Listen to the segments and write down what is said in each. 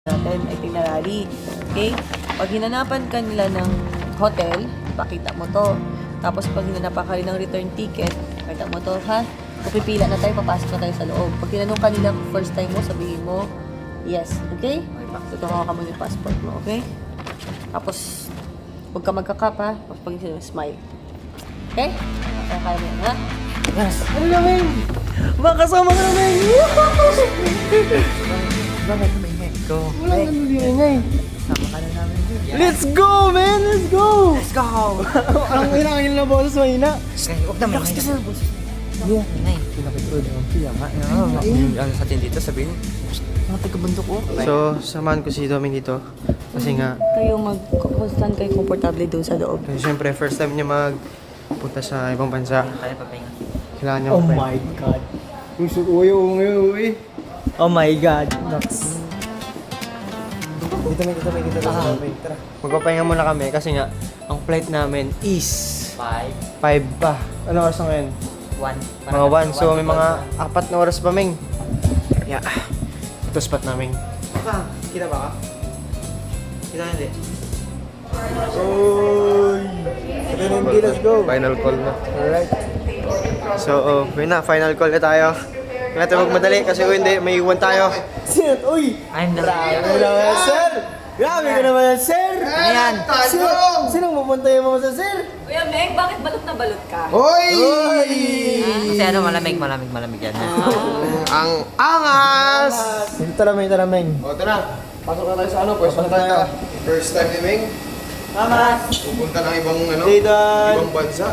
natin itinerary. Okay? Pag hinanapan ka nila ng hotel, pakita mo to. Tapos pag hinanapan ka rin ng return ticket, pakita mo to, ha? Kung pipila na tayo, papasok na tayo sa loob. Pag tinanong kanila first time mo, sabihin mo, yes. Okay? Tutuhaw ka mo yung passport mo, okay? Tapos, huwag ka magkakap, ha? Tapos pag smile. Okay? Kaya mo yan, ha? Yes! Ano namin? Makasama ka namin! Bakit may go? Wala ka nalingay. Sama ka na namin dun. Let's go, man! Let's go! Let's go! Ang hinangin na boses, mahina. Okay, huwag naman. Lakas ka sa boses. Yeah. Inay. Pinakitulad ng piya nga. Ano sa atin dito, sabihin. Mga taga-bundok ko. So, samahan ko si Doming dito. Kasi nga, Kayo mag-constant kayo komportable doon sa loob. siyempre, first time niya magpunta sa ibang bansa. Kaya papahinga. Kailangan niya Oh magpahinga. my God. Uy. Oh my God. Nuts. Dito may. Tara. Magpapahinga muna kami kasi nga, ang flight namin is 5 pa. Ano oras na ngayon? 1. Mga 1. So, may mga 4 na oras pa, Ming. Yeah. Ito spot namin. Kita ba ka? Kita hindi. Hindi, let's go. Final call na. Alright. So, yun na. Final call na tayo. Kaya natin magmadali kasi kung hindi, may iwan tayo. Sino? Uy! I'm the... Ano naman, sir? Grabe ka naman yan, sir! Ano yan? Sinong pupunta yung mga sa sir? Kuya Meg, bakit balot na balot ka? Hoy! Kasi ano, malamig yan. Ang angas! Tara, Meng. O, tara. Pasok na tayo sa ano, pwesto na tayo. First time ni Ming. Tama! Pupunta ng ibang Dayton! ibang bansa.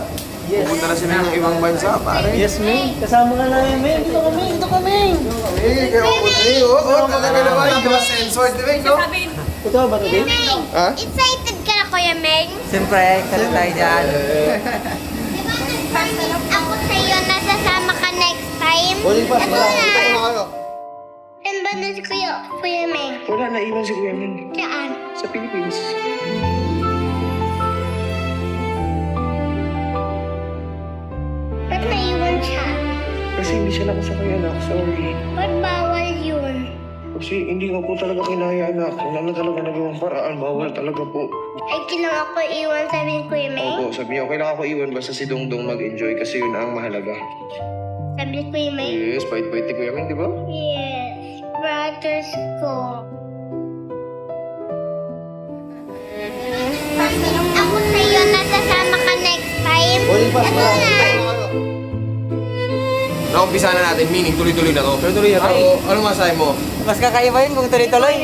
Pupunta na si Ming ng ibang bansa, pare. Yes, Meng. Kasama ka namin, Meng. Dito kami. Eh, kaya ako talaga naman. Hindi ba censored ni Ming, no? Sabihin, Ito ba ito, Meng? Ha? Excited ka na, Kuya Meng? Siyempre, excited tayo dyan. Ako sa'yo, nasasama ka next time. Ulit pa, Ito wala. na. Ito na kayo. Saan ba na si Kuya Meng? Wala, naiwan si Kuya Ming Saan? sa Philippines. Ba't naiwan siya? Kasi hindi siya nakasakay, anak. Sorry. Ba't bawal yun? Kasi hindi ko po talaga kinaya, anak. Wala na talaga nagawang paraan. Bawal talaga po. Ay, kailangan ako iwan, sabi ni Kuya Meng. Opo, sabi niya, okay lang ako iwan basta si Dongdong mag-enjoy kasi yun ang mahalaga. Sabi ni Kuya Meng. Yes, bait-bait ni Kuya Ming, di ba? Yes, brothers ko. Ako sa'yo, nasasama ka next time. Ito na. Naumpisa na natin, meaning tuloy-tuloy na to. Tuloy na to. Ano masahe mo? Mas kakaiba yun kung tuloy-tuloy.